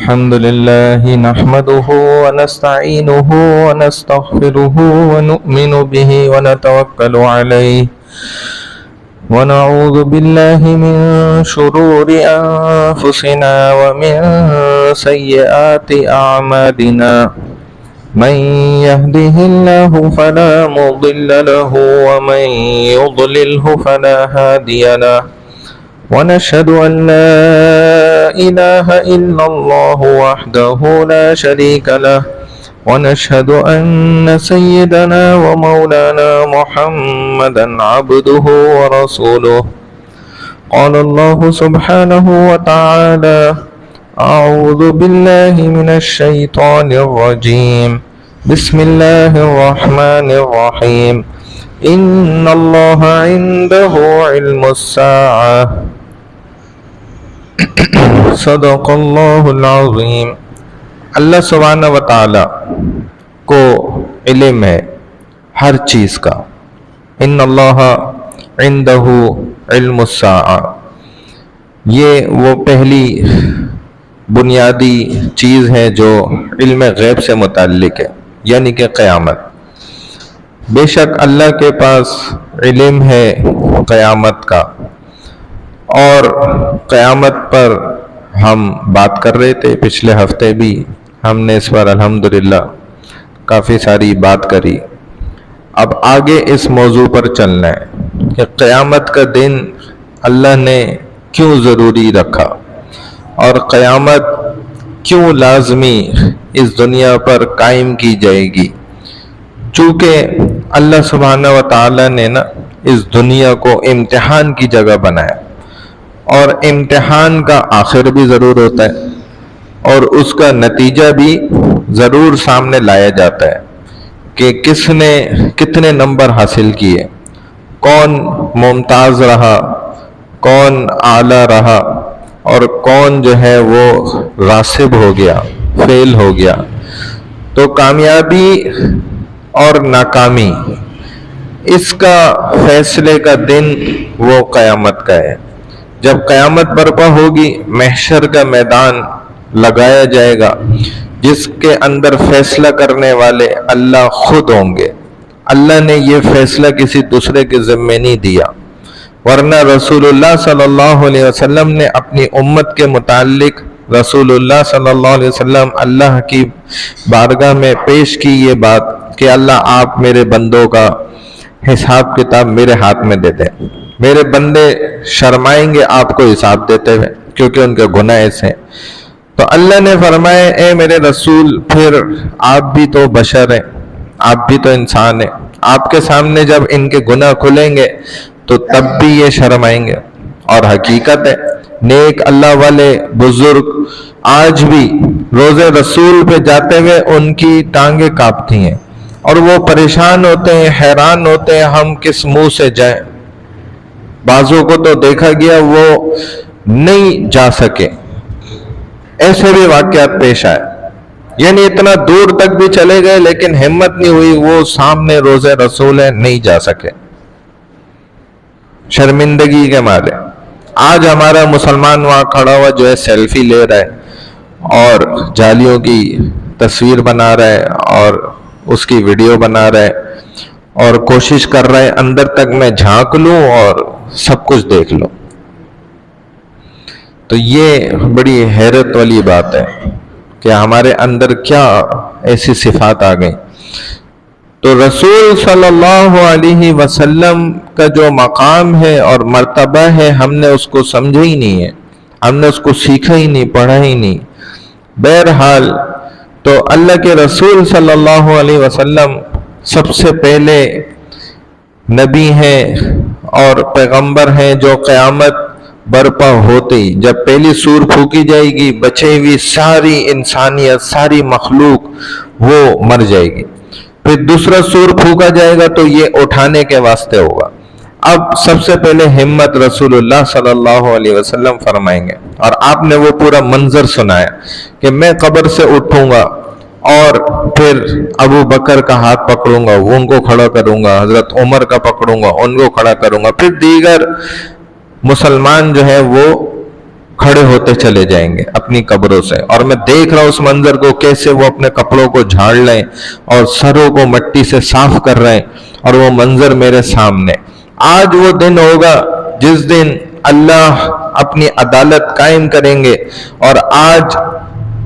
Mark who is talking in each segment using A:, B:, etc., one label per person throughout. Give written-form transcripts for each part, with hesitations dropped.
A: الحمد لله نحمده ونستعينه ونستغفره ونؤمن به ونتوكل عليه ونعوذ بالله من شرور أنفسنا ومن سيئات أعمالنا من يهده الله فلا مضل له ومن يضلله فلا هادي له ونشهد أن لا إله إلا الله وحده لا شريك له ونشهد أن سيدنا ومولانا محمدا عبده ورسوله قال الله سبحانه وتعالى أعوذ بالله من الشيطان الرجيم بسم الله الرحمن الرحيم إن الله عنده علم الساعة صدق اللہ العظیم۔ اللہ سبحانہ و تعالی کو علم ہے ہر چیز کا۔ ان اللہ عنده علم الساعہ، یہ وہ پہلی بنیادی چیز ہے جو علم غیب سے متعلق ہے، یعنی کہ قیامت۔ بے شک اللہ کے پاس علم ہے قیامت کا، اور قیامت پر ہم بات کر رہے تھے پچھلے ہفتے بھی، ہم نے اس پر الحمدللہ کافی ساری بات کری۔ اب آگے اس موضوع پر چلنا ہے کہ قیامت کا دن اللہ نے کیوں ضروری رکھا اور قیامت کیوں لازمی اس دنیا پر قائم کی جائے گی۔ چونکہ اللہ سبحانہ و تعالی نے اس دنیا کو امتحان کی جگہ بنایا، اور امتحان کا آخر بھی ضرور ہوتا ہے، اور اس کا نتیجہ بھی ضرور سامنے لایا جاتا ہے کہ کس نے کتنے نمبر حاصل کیے، کون ممتاز رہا، کون اعلیٰ رہا، اور کون جو ہے وہ غاصب ہو گیا، فیل ہو گیا۔ تو کامیابی اور ناکامی، اس کا فیصلے کا دن وہ قیامت کا ہے۔ جب قیامت برپا ہوگی، محشر کا میدان لگایا جائے گا، جس کے اندر فیصلہ کرنے والے اللہ خود ہوں گے۔ اللہ نے یہ فیصلہ کسی دوسرے کے ذمے نہیں دیا، ورنہ رسول اللہ صلی اللہ علیہ وسلم نے اپنی امت کے متعلق رسول اللہ صلی اللہ علیہ وسلم اللہ کی بارگاہ میں پیش کی یہ بات کہ اللہ آپ میرے بندوں کا حساب کتاب میرے ہاتھ میں دے دیں، میرے بندے شرمائیں گے آپ کو حساب دیتے ہوئے کیونکہ ان کے گناہ ایسے ہیں۔ تو اللہ نے فرمایا اے میرے رسول، پھر آپ بھی تو بشر ہیں، آپ بھی تو انسان ہیں، آپ کے سامنے جب ان کے گناہ کھلیں گے تو تب بھی یہ شرمائیں گے۔ اور حقیقت ہے نیک اللہ والے بزرگ آج بھی روزے رسول پہ جاتے ہوئے ان کی ٹانگیں کانپتی ہیں، اور وہ پریشان ہوتے ہیں، حیران ہوتے ہیں ہم کس منہ سے جائیں۔ بعضوں کو تو دیکھا گیا وہ نہیں جا سکے، ایسے بھی واقعات پیش آئے، یعنی اتنا دور تک بھی چلے گئے لیکن ہمت نہیں ہوئی، وہ سامنے روزے رسول ہے نہیں جا سکے شرمندگی کے مارے۔ آج ہمارا مسلمان وہاں کھڑا ہوا جو ہے سیلفی لے رہا ہے اور جالیوں کی تصویر بنا رہا ہے اور اس کی ویڈیو بنا رہا ہے اور کوشش کر رہا ہے اندر تک میں جھانک لوں اور سب کچھ دیکھ لوں۔ تو یہ بڑی حیرت والی بات ہے کہ ہمارے اندر کیا ایسی صفات آ گئیں۔ تو رسول صلی اللہ علیہ وسلم کا جو مقام ہے اور مرتبہ ہے، ہم نے اس کو سمجھا ہی نہیں ہے، ہم نے اس کو سیکھا ہی نہیں، پڑھا ہی نہیں۔ بہرحال تو اللہ کے رسول صلی اللہ علیہ وسلم سب سے پہلے نبی ہیں اور پیغمبر ہیں جو قیامت برپا ہوتے ہی جب پہلی سور پھونکی جائے گی، بچے ہوئی ساری انسانیت، ساری مخلوق وہ مر جائے گی۔ پھر دوسرا سور پھونکا جائے گا تو یہ اٹھانے کے واسطے ہوگا۔ اب سب سے پہلے ہمت رسول اللہ صلی اللہ علیہ وسلم فرمائیں گے، اور آپ نے وہ پورا منظر سنایا کہ میں قبر سے اٹھوں گا اور پھر ابو بکر کا ہاتھ پکڑوں گا، وہ ان کو کھڑا کروں گا، حضرت عمر کا پکڑوں گا، ان کو کھڑا کروں گا، پھر دیگر مسلمان جو ہے وہ کھڑے ہوتے چلے جائیں گے اپنی قبروں سے، اور میں دیکھ رہا ہوں اس منظر کو، کیسے وہ اپنے کپڑوں کو جھاڑ لیں اور سروں کو مٹی سے صاف کر رہے ہیں، اور وہ منظر میرے سامنے۔ آج وہ دن ہوگا جس دن اللہ اپنی عدالت قائم کریں گے، اور آج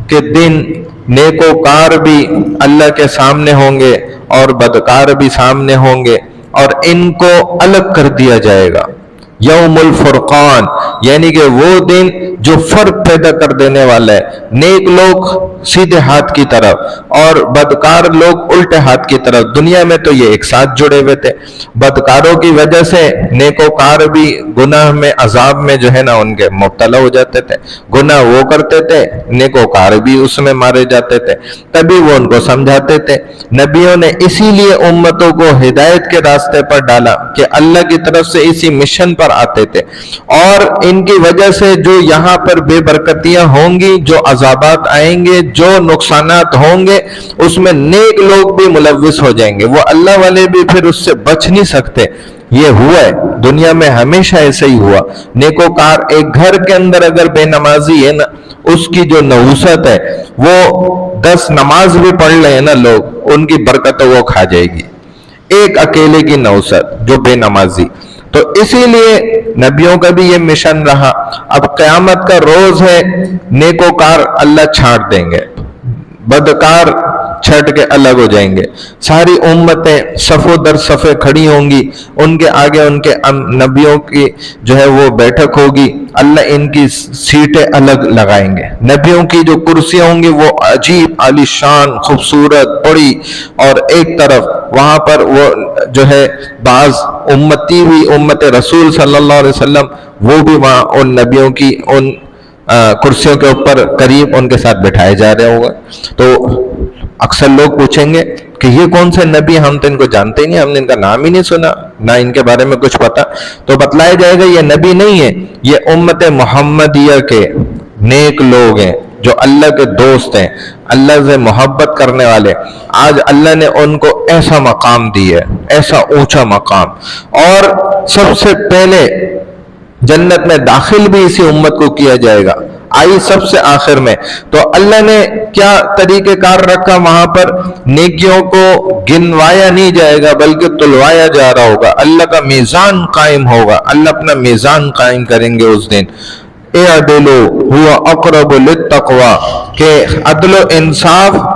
A: کے دن نیکوکار بھی اللہ کے سامنے ہوں گے اور بدکار بھی سامنے ہوں گے، اور ان کو الگ کر دیا جائے گا۔ یوم الفرقان، یعنی کہ وہ دن جو فرق پیدا کر دینے والا ہے، نیک لوگ سیدھے ہاتھ کی طرف اور بدکار لوگ الٹے ہاتھ کی طرف۔ دنیا میں تو یہ ایک ساتھ جڑے ہوئے تھے، بدکاروں کی وجہ سے نیکوکار بھی گناہ میں، عذاب میں جو ہے نا ان کے مبتلا ہو جاتے تھے، گناہ وہ کرتے تھے، نیکوکار بھی اس میں مارے جاتے تھے، تبھی وہ ان کو سمجھاتے تھے۔ نبیوں نے اسی لیے امتوں کو ہدایت کے راستے پر ڈالا کہ اللہ کی طرف سے اسی مشن پر آتے تھے، اور ان کی وجہ سے جو یہاں پر بے برکتیاں ہوں گی، جو عذابات آئیں گے، جو نقصانات ہوں گے، اس میں نیک لوگ بھی ملوث ہو جائیں گے، وہ اللہ والے بھی پھر اس سے بچ نہیں سکتے۔ یہ ہوا ہے دنیا میں، ہمیشہ ایسا ہی ہوا۔ نیکوکار ایک گھر کے اندر اگر بے نمازی ہے نا، اس کی جو نحوست ہے، وہ 10 نماز بھی پڑھ لیں نا لوگ، ان کی برکت وہ کھا جائے گی، ایک اکیلے کی نحوست جو بے نمازی۔ تو اسی لیے نبیوں کا بھی یہ مشن رہا۔ اب قیامت کا روز ہے، نیکوکار اللہ چھانٹ دیں گے، بدکار چھٹ کے الگ ہو جائیں گے، ساری امتیں صفوں در صفیں کھڑی ہوں گی، ان کے آگے ان کے نبیوں کی جو ہے وہ بیٹھک ہوگی، اللہ ان کی سیٹیں الگ لگائیں گے، نبیوں کی جو کرسیاں ہوں گی وہ عجیب عالی شان خوبصورت بڑی، اور ایک طرف وہاں پر وہ جو ہے بعض امتی بھی، امت رسول صلی اللہ علیہ وسلم، وہ بھی وہاں ان نبیوں کی ان کرسیوں کے اوپر قریب ان کے ساتھ بٹھائے جا رہے ہوں گے۔ تو اکثر لوگ پوچھیں گے کہ یہ کون سے نبی، ہم تو ان کو جانتے ہی نہیں، ہم نے ان کا نام ہی نہیں سنا، نہ ان کے بارے میں کچھ پتا۔ تو بتلایا جائے گا یہ نبی نہیں ہے، یہ امت محمدیہ کے نیک لوگ ہیں جو اللہ کے دوست ہیں، اللہ سے محبت کرنے والے۔ آج اللہ نے ان کو ایسا مقام دی ہے، ایسا اونچا مقام، اور سب سے پہلے جنت میں داخل بھی اسی امت کو کیا جائے گا، آئی سب سے آخر میں۔ تو اللہ نے کیا طریقہ کار رکھا وہاں پر، نیکیوں کو گنوایا نہیں جائے گا بلکہ تلوایا جا رہا ہوگا، اللہ کا میزان قائم ہوگا، اللہ اپنا میزان قائم کریں گے اس دن۔ اعدلوا هو اقرب للتقوی، کہ عدل و انصاف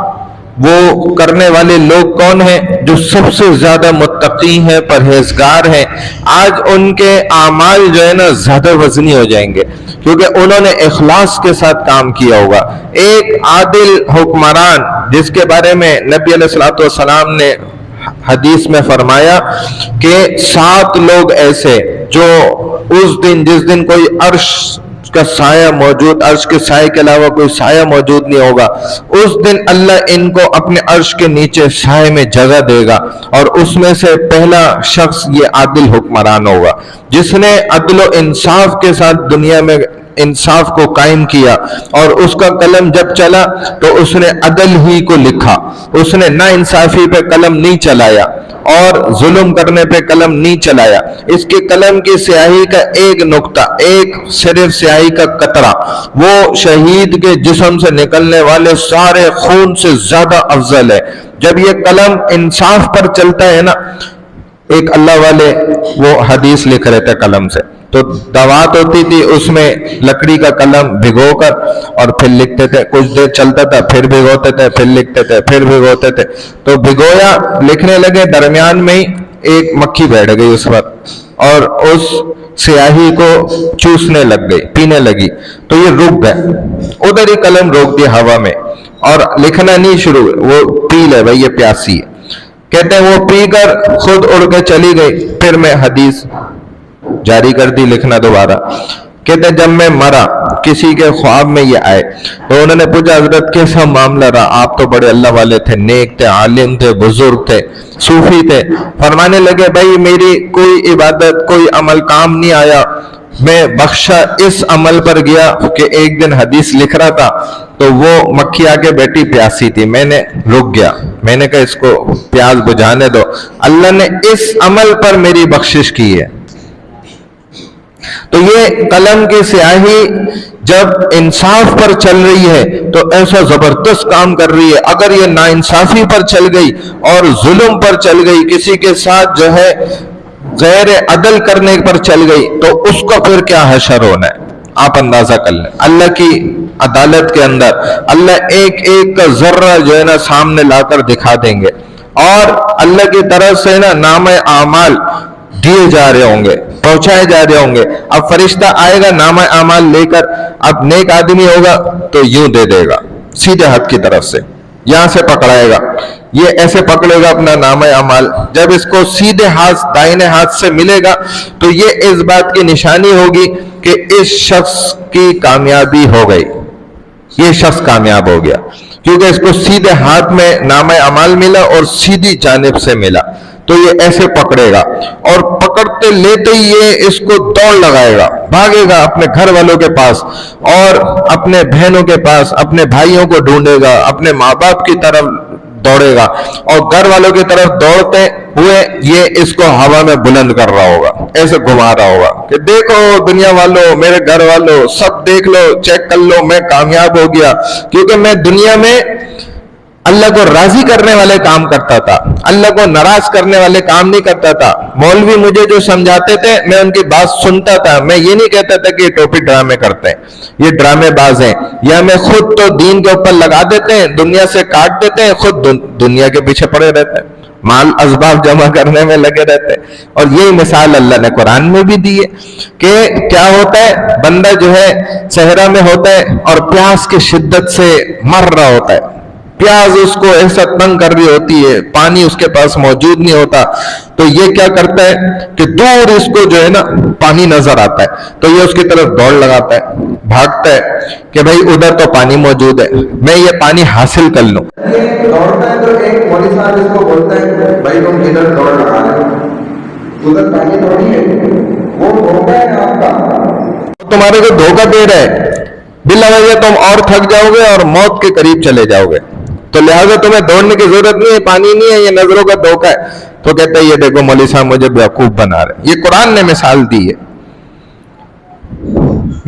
A: وہ کرنے والے لوگ کون ہیں؟ جو سب سے زیادہ متقی ہیں، پرہیزگار ہیں۔ آج ان کے اعمال جو ہے نا زیادہ وزنی ہو جائیں گے، کیونکہ انہوں نے اخلاص کے ساتھ کام کیا ہوگا۔ ایک عادل حکمران جس کے بارے میں نبی علیہ الصلوۃ والسلام نے حدیث میں فرمایا کہ 7 لوگ ایسے جو اس دن، جس دن کوئی عرش کا سایہ موجود، عرش کے سائے کے علاوہ کوئی سایہ موجود نہیں ہوگا، اس دن اللہ ان کو اپنے عرش کے نیچے سائے میں جگہ دے گا، اور اس میں سے پہلا شخص یہ عادل حکمران ہوگا جس نے عدل و انصاف کے ساتھ دنیا میں انصاف کو قائم کیا، اور اس کا قلم جب چلا تو اس نے عدل ہی کو لکھا، اس نے نا انصافی پہ قلم نہیں چلایا اور ظلم کرنے پہ قلم نہیں چلایا۔ اس کے قلم کی سیاہی کا ایک نقطہ، ایک صرف سیاہی کا قطرہ، وہ شہید کے جسم سے نکلنے والے سارے خون سے زیادہ افضل ہے۔ جب یہ قلم انصاف پر چلتا ہے نا، ایک اللہ والے وہ حدیث لکھ رہے تھے قلم سے، تو دوات ہوتی تھی، اس میں لکڑی کا قلم بھگو کر اور پھر لکھتے تھے، کچھ دیر چلتا تھا، پھر بھگوتے تھے، پھر لکھتے تھے، پھر بھگوتے تھے، تو بھگویا، لکھنے لگے، درمیان میں ہی ایک مکھی بیٹھ گئی اس پر اور اس سیاہی کو چوسنے لگ گئی، پینے لگی، تو یہ رک گئے، ادھر ہی قلم روک دی ہوا میں، اور لکھنا نہیں شروع، وہ پی لے بھائی، یہ پیاسی ہے، کہتے ہیں وہ پی کر خود اڑ کے چلی گئی۔ پھر میں حدیث جاری کر دی لکھنا دوبارہ، کہتے ہیں جب میں مرا کسی کے خواب میں یہ آئے تو انہوں نے پوچھا حضرت کیسا معاملہ رہا، آپ تو بڑے اللہ والے تھے، نیک تھے، عالم تھے، بزرگ تھے، صوفی تھے۔ فرمانے لگے بھائی میری کوئی عبادت، کوئی عمل کام نہیں آیا، میں بخشا اس عمل پر گیا کہ ایک دن حدیث لکھ رہا تھا تو وہ مکھی آ کے بیٹھی پیاسی تھی، میں نے رک گیا، میں نے کہا اس کو پیاس بجھانے دو، اللہ نے اس عمل پر میری بخشش کی ہے۔ تو یہ قلم کی سیاہی جب انصاف پر چل رہی ہے تو ایسا زبردست کام کر رہی ہے، اگر یہ ناانصافی پر چل گئی اور ظلم پر چل گئی، کسی کے ساتھ جو ہے غیر عدل کرنے پر چل گئی، تو اس کو پھر کیا حشر ہونا ہے آپ اندازہ کر لیں۔ اللہ کی عدالت کے اندر اللہ ایک ایک کا ذرہ جو ہے نا سامنے لا کر دکھا دیں گے، اور اللہ کی طرف سے نا نام اعمال دیے جا رہے ہوں گے، پہنچائے جا رہے ہوں گے۔ اب فرشتہ آئے گا نام اعمال لے کر، اب نیک آدمی ہوگا تو یوں دے دے گا سیدھے ہاتھ کی طرف سے، یہاں سے پکڑائے گا، یہ ایسے پکڑے گا اپنا نام اعمال، جب اس کو سیدھے ہاتھ دائیں ہاتھ سے ملے گا تو یہ اس بات کی نشانی ہوگی کہ اس شخص کی کامیابی ہو گئی، یہ شخص کامیاب ہو گیا، کیونکہ اس کو سیدھے ہاتھ میں نام اعمال ملا اور سیدھی جانب سے ملا۔ تو یہ ایسے پکڑے گا، اور پکڑتے لیتے ہی یہ اس کو دوڑ لگائے گا، بھاگے گا اپنے گھر والوں کے پاس اور اپنے بہنوں کے پاس، اپنے بھائیوں کو ڈھونڈے گا، اپنے ماں باپ کی طرف دوڑے گا، اور گھر والوں کی طرف دوڑتے ہوئے یہ اس کو ہوا میں بلند کر رہا ہوگا، ایسے گھما رہا ہوگا کہ دیکھو دنیا والوں، میرے گھر والوں، سب دیکھ لو، چیک کر لو، میں کامیاب ہو گیا، کیونکہ میں دنیا میں اللہ کو راضی کرنے والے کام کرتا تھا، اللہ کو ناراض کرنے والے کام نہیں کرتا تھا۔ مولوی مجھے جو سمجھاتے تھے میں ان کی بات سنتا تھا، میں یہ نہیں کہتا تھا کہ یہ ٹوپی ڈرامے کرتے ہیں، یہ ڈرامے باز ہیں، یا میں خود تو دین کے اوپر لگا دیتے ہیں، دنیا سے کاٹ دیتے ہیں، خود دنیا کے پیچھے پڑے رہتے ہیں، مال اسباب جمع کرنے میں لگے رہتے ہیں۔ اور یہی مثال اللہ نے قرآن میں بھی دی ہے کہ کیا ہوتا ہے، بندہ جو ہے صحرا میں ہوتا ہے اور پیاس کی شدت سے مر رہا ہوتا ہے، پیاز اس کو ایسا تنگ کر رہی ہوتی ہے، پانی اس کے پاس موجود نہیں ہوتا، تو یہ کیا کرتا ہے کہ دور اس کو جو ہے نا پانی نظر آتا ہے، تو یہ اس کی طرف دوڑ لگاتا ہے، بھاگتا ہے کہ بھائی ادھر تو پانی موجود ہے، میں یہ پانی حاصل کر لوں۔ یہ دوڑتا ہے تو ایک مولوی صاحب اس کو بولتا ہے بھائی تم کدھر دوڑ لگا رہے ہو، ادھر پانی تھوڑی ہے، وہ دھوکہ ہے آپ کا، تمہارے کو دھوکہ دے رہا ہے، بلا وجہ تم اور تھک جاؤ گے اور موت کے قریب چلے جاؤ گے، تو لہٰذا تمہیں دوڑنے کی ضرورت نہیں ہے، پانی نہیں ہے، یہ نظروں کا دھوکہ ہے۔ تو کہتے ہیں یہ دیکھو مولوی صاحب مجھے بیوقوف بنا رہے، یہ قرآن نے مثال دی ہے،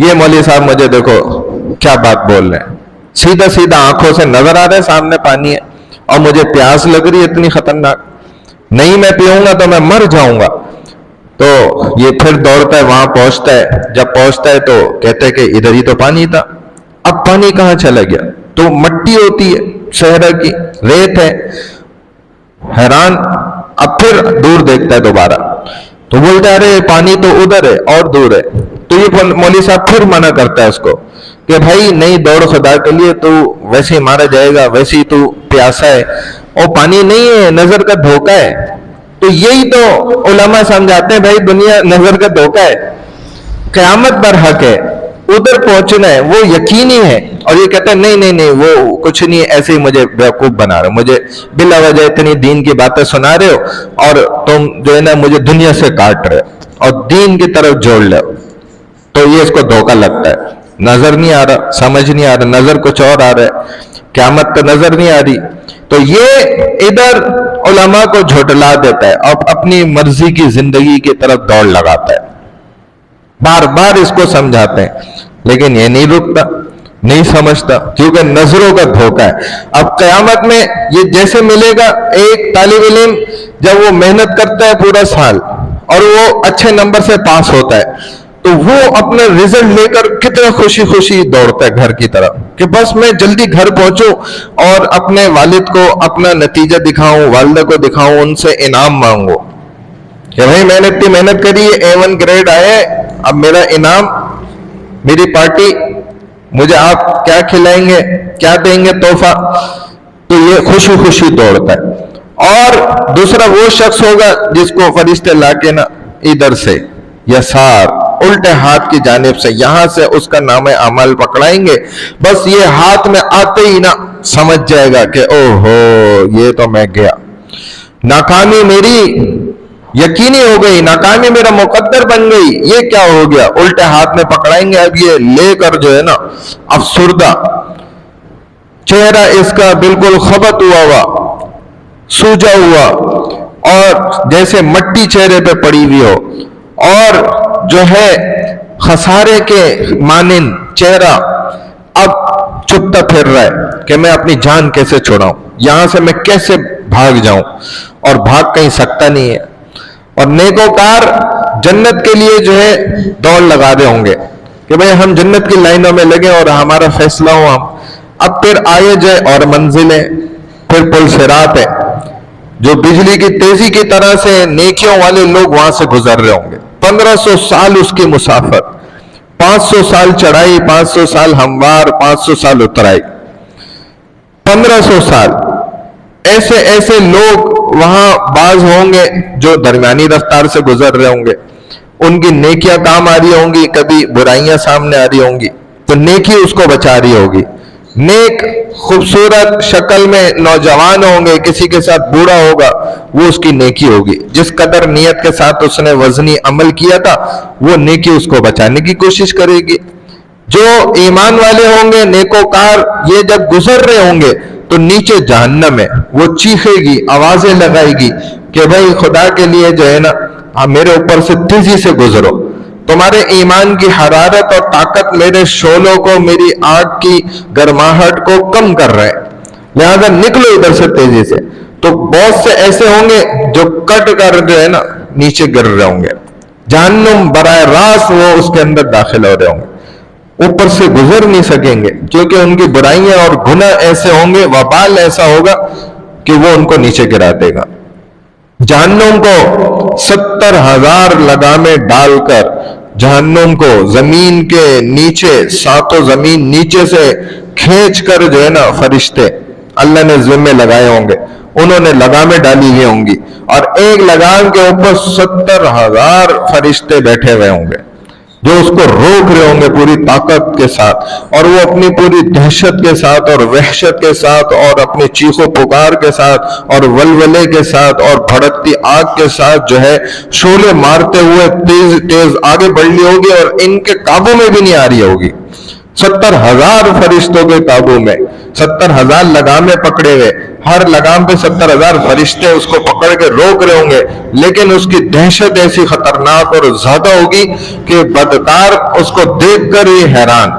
A: یہ مولوی صاحب مجھے دیکھو کیا بات بول رہے ہیں، سیدھا سیدھا آنکھوں سے نظر آ رہا ہے سامنے پانی ہے، اور مجھے پیاس لگ رہی ہے اتنی خطرناک، نہیں میں پیوں گا تو میں مر جاؤں گا۔ تو یہ پھر دوڑتا ہے، وہاں پہنچتا ہے، جب پہنچتا ہے تو کہتے ہیں کہ ادھر ہی تو پانی تھا، اب پانی کہاں چلا گیا؟ تو مٹی ہوتی ہے صحرا کی، ریت ہے، حیران، اب پھر دور دیکھتا ہے دوبارہ، تو بولتا ہے ارے پانی تو ادھر ہے اور دور ہے۔ تو یہ مولوی صاحب پھر منع کرتا ہے اس کو کہ بھائی نہیں دوڑ خدا کے لیے، تو ویسے ہی مارا جائے گا، ویسے ہی تو پیاسا ہے، اور پانی نہیں ہے، نظر کا دھوکہ ہے۔ تو یہی تو علماء سمجھاتے ہیں بھائی دنیا نظر کا دھوکہ ہے، قیامت پر حق ہے، ادھر پہنچنا ہے، وہ یقینی ہے۔ اور یہ کہتے ہیں نہیں نہیں نہیں وہ کچھ نہیں، ایسے ہی مجھے بیوقوف بنا رہے ہو، مجھے بلا وجہ اتنی دین کی باتیں سنا رہے ہو، اور تم جو ہے نا مجھے دنیا سے کاٹ رہے ہو اور دین کی طرف جوڑ لے ہو۔ تو یہ اس کو دھوکہ لگتا ہے، نظر نہیں آ رہا، سمجھ نہیں آ رہا، نظر کچھ اور آ رہا ہے، قیامت تو نظر نہیں آ رہی۔ تو یہ ادھر علماء کو جھٹلا دیتا ہے اور اپنی مرضی کی زندگی کی طرف دوڑ لگاتا ہے، بار بار اس کو سمجھاتے ہیں، لیکن یہ نہیں رکتا، نہیں سمجھتا، کیونکہ نظروں کا دھوکہ ہے۔ اب قیامت میں یہ جیسے ملے گا، ایک طالب علم جب وہ محنت کرتا ہے پورا سال اور وہ اچھے نمبر سے پاس ہوتا ہے، تو وہ اپنا رزلٹ لے کر کتنا خوشی خوشی دوڑتا ہے گھر کی طرف کہ بس میں جلدی گھر پہنچوں اور اپنے والد کو اپنا نتیجہ دکھاؤں، والدہ کو دکھاؤں، ان سے انعام مانگو کہ بھائی میں نے اتنی محنت کری، A1 گریڈ آئے، اب میرا انعام، میری پارٹی، مجھے آپ کیا کھلائیں گے، کیا دیں گے تحفہ۔ تو یہ خوشی خوشی دوڑتا ہے۔ اور دوسرا وہ شخص ہوگا جس کو فرشتے لا کے نا ادھر سے یسار الٹے ہاتھ کی جانب سے یہاں سے اس کا نام اعمال پکڑائیں گے، بس یہ ہاتھ میں آتے ہی نا سمجھ جائے گا کہ او ہو یہ تو میں گیا، ناکامی میری یقینی ہو گئی، ناکامی میرا مقدر بن گئی، یہ کیا ہو گیا، الٹے ہاتھ میں پکڑائیں گے۔ اب یہ لے کر جو ہے نا افسردہ چہرہ اس کا بالکل خبط ہوا سوجا ہوا، اور جیسے مٹی چہرے پہ پڑی ہوئی ہو، اور جو ہے خسارے کے مانند چہرہ اب چھپتا پھر رہا ہے کہ میں اپنی جان کیسے چھڑاؤں، یہاں سے میں کیسے بھاگ جاؤں، اور بھاگ کہیں سکتا نہیں ہے۔ اور نیکوکار جنت کے لیے جو ہے دوڑ لگا رہے ہوں گے کہ بھئی ہم جنت کی لائنوں میں لگے اور ہمارا فیصلہ ہو ہم۔ اب پھر آئے جائے اور منزلیں، پھر پل صراط ہے جو بجلی کی تیزی کی طرح سے نیکیوں والے لوگ وہاں سے گزر رہے ہوں گے۔ 1500 سال اس کی مسافت، 500 سال چڑھائی، 500 سال ہموار، 500 سال اترائی، 1500 سال ایسے ایسے لوگ وہاں بعض ہوں گے جو درمیانی رفتار سے گزر رہے ہوں گے، ان کی نیکیاں کام آ رہی ہوں گی، کبھی برائیاں سامنے آ رہی ہوں گی تو نیکی اس کو بچا رہی ہوگی۔ نیک خوبصورت شکل میں نوجوان ہوں گے، کسی کے ساتھ بوڑھا ہوگا، وہ اس کی نیکی ہوگی۔ جس قدر نیت کے ساتھ اس نے وزنی عمل کیا تھا وہ نیکی اس کو بچانے کی کوشش کرے گی۔ جو ایمان والے ہوں گے نیکوکار، یہ جب گزر رہے ہوں گے تو نیچے جہنم ہے، وہ چیخے گی، آوازیں لگائے گی کہ بھائی خدا کے لیے جو ہے نا میرے اوپر سے تیزی سے گزرو، تمہارے ایمان کی حرارت اور طاقت میرے شعلوں کو، میری آگ کی گرماہٹ کو کم کر رہے ہیں، لہذا نکلو ادھر سے تیزی سے۔ تو بہت سے ایسے ہوں گے جو کٹ کر جو ہے نا نیچے گر رہے ہوں گے، جہنم براہ راست وہ اس کے اندر داخل ہو رہے ہوں گے، اوپر سے گزر نہیں سکیں گے کیونکہ ان کی برائیاں اور گناہ ایسے ہوں گے، وبال ایسا ہوگا کہ وہ ان کو نیچے گرا دے گا۔ جہنم کو 70,000 لگامیں ڈال کر جہنم کو زمین کے نیچے، ساتوں زمین نیچے سے کھینچ کر جو ہے نا فرشتے اللہ نے ذمے لگائے ہوں گے، انہوں نے لگامیں ڈالی ہوئی ہوں گی، اور ایک لگام کے اوپر 70,000 فرشتے بیٹھے ہوئے ہوں گے جو اس کو روک رہے ہوں گے پوری طاقت کے ساتھ، اور وہ اپنی پوری دہشت کے ساتھ اور وحشت کے ساتھ اور اپنی چیخ و پکار کے ساتھ اور ولولے کے ساتھ اور بھڑکتی آگ کے ساتھ جو ہے شعلے مارتے ہوئے تیز تیز آگے بڑھ لی ہوگی، اور ان کے قابو میں بھی نہیں آ رہی ہوگی۔ 70,000 فرشتوں کے قابو میں، 70,000 لگامیں پکڑے ہوئے، ہر لگام پہ 70,000 فرشتے اس کو پکڑ کے روک رہے ہوں گے، لیکن اس کی دہشت ایسی خطرناک اور زیادہ ہوگی کہ بدکار اس کو دیکھ کر ہی حیران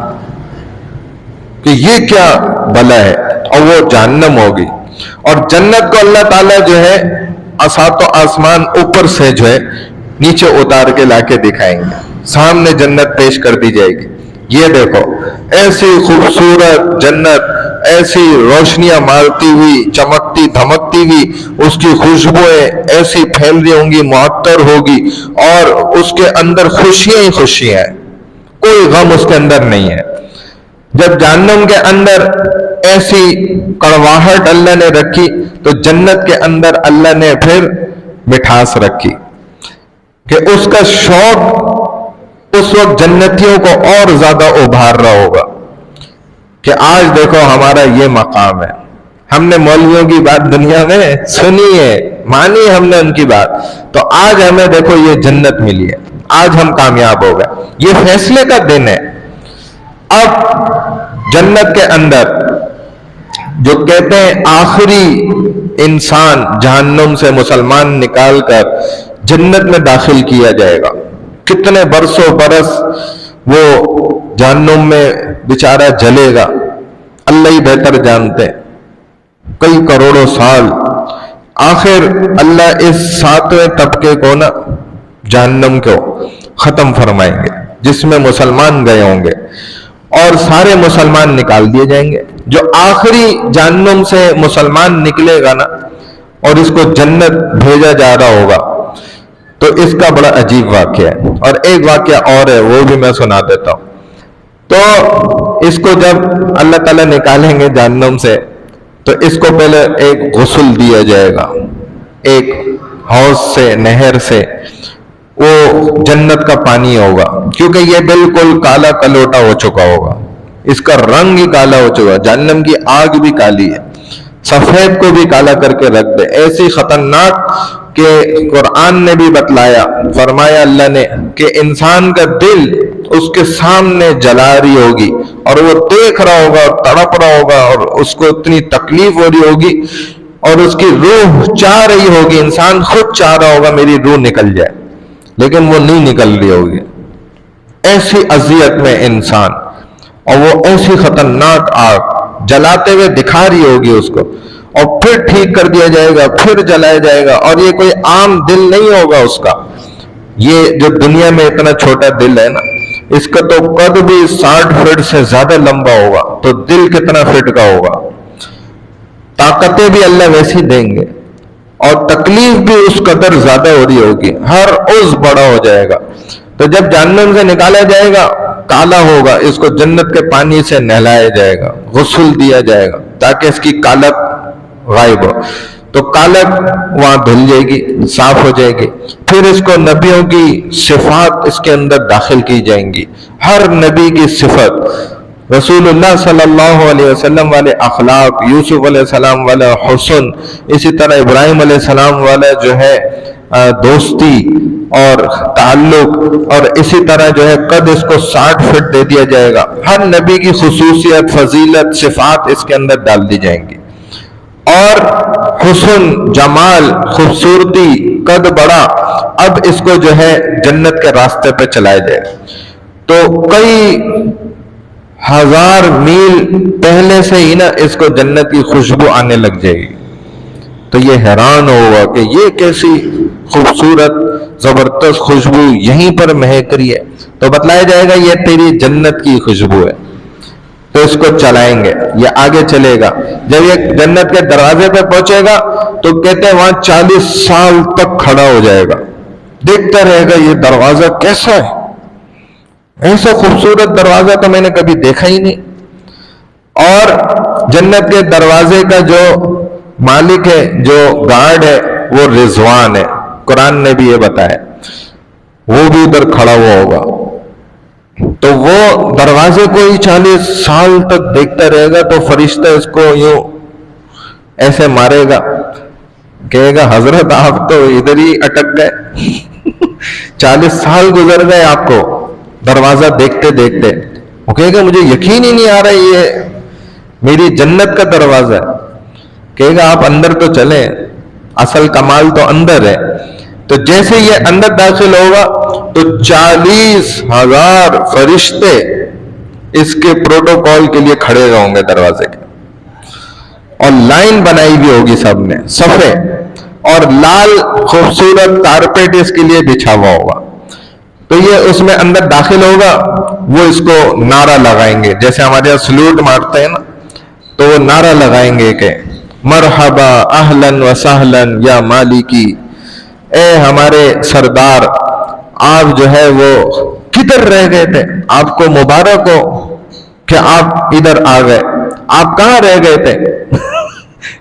A: کہ یہ کیا بلا ہے، اور وہ جہنم ہوگی۔ اور جنت کو اللہ تعالیٰ جو ہے ساتوں آسمان اوپر سے جو ہے نیچے اتار کے لا کے دکھائیں گے، سامنے جنت پیش کر دی جائے گی، یہ دیکھو ایسی خوبصورت جنت، ایسی روشنیاں مارتی ہوئی، چمکتی دھمکتی ہوئی، اس کی خوشبوئیں ایسی پھیل رہی ہوں گی، معطر ہوگی، اور اس کے اندر خوشیاں ہی خوشیاں ہیں، کوئی غم اس کے اندر نہیں ہے۔ جب جہنم کے اندر ایسی کڑواہٹ اللہ نے رکھی تو جنت کے اندر اللہ نے پھر مٹھاس رکھی کہ اس کا شوق اس وقت جنتیوں کو اور زیادہ ابھار رہا ہوگا کہ آج دیکھو ہمارا یہ مقام ہے، ہم نے مولویوں کی بات دنیا میں سنی ہے، مانی ہم نے ان کی بات، تو آج ہمیں دیکھو یہ جنت ملی ہے، آج ہم کامیاب ہو گئے، یہ فیصلے کا دن ہے۔ اب جنت کے اندر جو کہتے ہیں آخری انسان جہنم سے مسلمان نکال کر جنت میں داخل کیا جائے گا، کتنے برسوں برس وہ جہنم میں بیچارہ جلے گا اللہ ہی بہتر جانتے ہیں، کئی کروڑوں سال۔ آخر اللہ اس 7ویں طبقے کو نا جہنم کو ختم فرمائیں گے جس میں مسلمان گئے ہوں گے، اور سارے مسلمان نکال دیے جائیں گے۔ جو آخری جہنم سے مسلمان نکلے گا نا اور اس کو جنت بھیجا جا رہا ہوگا تو اس کا بڑا عجیب واقعہ ہے، اور ایک واقعہ اور ہے وہ بھی میں سنا دیتا ہوں۔ تو اس کو جب اللہ تعالیٰ نکالیں گے جہنم سے تو اس کو پہلے ایک غسل دیا جائے گا، ایک حوض سے، نہر سے، وہ جنت کا پانی ہوگا، کیونکہ یہ بالکل کالا کلوٹا ہو چکا ہوگا، اس کا رنگ ہی کالا ہو چکا، جہنم کی آگ بھی کالی ہے، سفید کو بھی کالا کر کے رکھ دے، ایسی خطرناک کہ قرآن نے بھی بتلایا، فرمایا اللہ نے کہ انسان کا دل اس کے سامنے جلا رہی ہوگی اور وہ دیکھ رہا ہوگا اور تڑپ رہا ہوگا اور اس کو اتنی تکلیف ہو رہی ہوگی، اور اس کی روح چاہ رہی ہوگی، انسان خود چاہ رہا ہوگا میری روح نکل جائے، لیکن وہ نہیں نکل رہی ہوگی، ایسی اذیت میں انسان، اور وہ ایسی خطرناک آگ جلاتے ہوئے دکھا رہی ہوگی اس کو، اور پھر ٹھیک کر دیا جائے گا، پھر جلایا جائے گا، اور یہ کوئی عام دل نہیں ہوگا اس کا. یہ جو دنیا میں اتنا چھوٹا دل ہے نا، اس کا تو قد بھی 60 فٹ سے زیادہ لمبا ہوگا، تو دل کتنا فٹ کا ہوگا. طاقتیں بھی اللہ ویسی دیں گے، اور تکلیف بھی اس قدر زیادہ ہو رہی ہوگی، ہر عضو بڑا ہو جائے گا. تو جب جہنم سے نکالا جائے گا، کالا ہوگا، اس کو جنت کے پانی سے نہلایا جائے گا، غسل دیا جائے گا تاکہ اس کی کالک غائب ہو. تو کالک وہاں دھل جائے گی، صاف ہو جائے گی. پھر اس کو نبیوں کی صفات اس کے اندر داخل کی جائیں گی. ہر نبی کی صفت، رسول اللہ صلی اللہ علیہ وسلم والے اخلاق، یوسف علیہ السلام والا حسن، اسی طرح ابراہیم علیہ السلام والا جو ہے دوستی اور تعلق، اور اسی طرح جو ہے قد اس کو 60 فٹ دے دیا جائے گا. ہر نبی کی خصوصیت، فضیلت، صفات اس کے اندر ڈال دی جائیں گی. اور حسن، جمال، خوبصورتی، قد بڑا، اب اس کو جو ہے جنت کے راستے پہ چلایا جائے. تو کئی ہزار میل پہلے سے ہی نا اس کو جنت کی خوشبو آنے لگ جائے گی. تو یہ حیران ہوگا کہ یہ کیسی خوبصورت زبردست خوشبو یہیں پر مہک رہی ہے. تو بتلایا جائے گا یہ تیری جنت کی خوشبو ہے. تو اس کو چلائیں گے، یہ آگے چلے گا. جب یہ جنت کے دروازے پہ پہنچے گا تو کہتے ہیں وہاں 40 سال تک کھڑا ہو جائے گا، دیکھتا رہے گا یہ دروازہ کیسا ہے. ایسا خوبصورت دروازہ تو میں نے کبھی دیکھا ہی نہیں. اور جنت کے دروازے کا جو مالک ہے، جو گارڈ ہے، وہ رضوان ہے. قرآن نے بھی یہ بتایا، وہ بھی ادھر کھڑا ہوا ہوگا. تو وہ دروازے کو ہی 40 سال تک دیکھتا رہے گا. تو فرشتہ اس کو یوں ایسے مارے گا، کہے گا حضرت آپ تو ادھر ہی اٹک گئے 40 سال گزر گئے آپ کو دروازہ دیکھتے دیکھتے. وہ کہے گا مجھے یقین ہی نہیں آ رہا یہ میری جنت کا دروازہ ہے. کہے گا آپ اندر تو چلیں، اصل کمال تو اندر ہے. تو جیسے یہ اندر داخل ہوگا تو 40,000 فرشتے اس کے پروٹوکول کے لیے کھڑے ہوں گے دروازے کے، اور لائن بنائی بھی ہوگی سب نے صفے، اور لال خوبصورت کارپیٹ اس کے لیے بچھا ہوا ہوگا. تو یہ اس میں اندر داخل ہوگا، وہ اس کو نعرہ لگائیں گے، جیسے ہمارے یہاں سلوٹ مارتے ہیں نا، تو وہ نعرہ لگائیں گے کہ مرحبا اہلن و سہلن یا مالکی، اے ہمارے سردار، آپ جو ہے وہ کدھر رہ گئے تھے، آپ کو مبارک ہو کہ آپ ادھر آ گئے، آپ کہاں رہ گئے تھے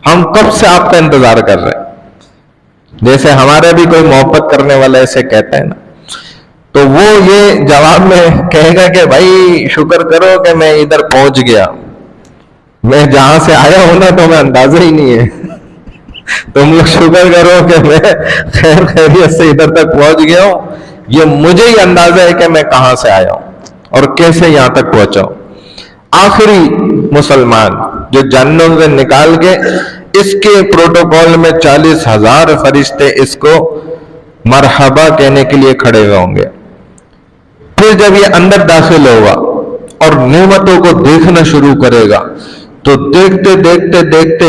A: ہم کب سے آپ کا انتظار کر رہے. جیسے ہمارے بھی کوئی محبت کرنے والا ایسے کہتا ہے نا، تو وہ یہ جواب میں کہے گا کہ بھائی شکر کرو کہ میں ادھر پہنچ گیا، میں جہاں سے آیا ہوں نا تو میں اندازہ ہی نہیں ہے. تم لوگ شکر کرو کہ میں خیر خیریت سے ادھر تک پہنچ گیا ہوں. یہ مجھے ہی اندازہ ہے کہ میں کہاں سے آیا ہوں اور کیسے یہاں تک پہنچا ہوں. آخری مسلمان جو جہنم سے نکال کے اس کے پروٹوکول میں 40,000 فرشتے اس کو مرحبا کہنے کے لیے کھڑے ہوئے ہوں گے. پھر جب یہ اندر داخل ہوگا اور نعمتوں کو دیکھنا شروع کرے گا تو دیکھتے دیکھتے دیکھتے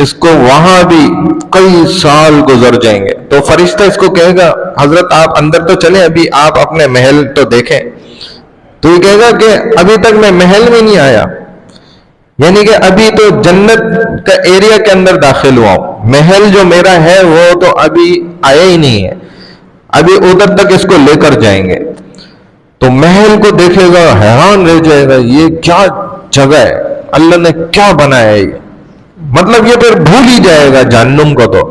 A: اس کو وہاں بھی کئی سال گزر جائیں گے. تو فرشتہ اس کو کہے گا حضرت آپ اندر تو چلیں، ابھی آپ اپنے محل تو دیکھیں. تو یہ کہے گا کہ ابھی تک میں محل میں نہیں آیا، یعنی کہ ابھی تو جنت کا ایریا کے اندر داخل ہوا ہوں، محل جو میرا ہے وہ تو ابھی آیا ہی نہیں ہے، ابھی ادھر تک اس کو لے کر جائیں گے. تو محل کو دیکھے گا، حیران رہ جائے گا، یہ کیا جگہ ہے، اللہ نے کیا بنایا ہے یہ. مطلب یہ پھر بھول ہی جائے گا جہنم کو تو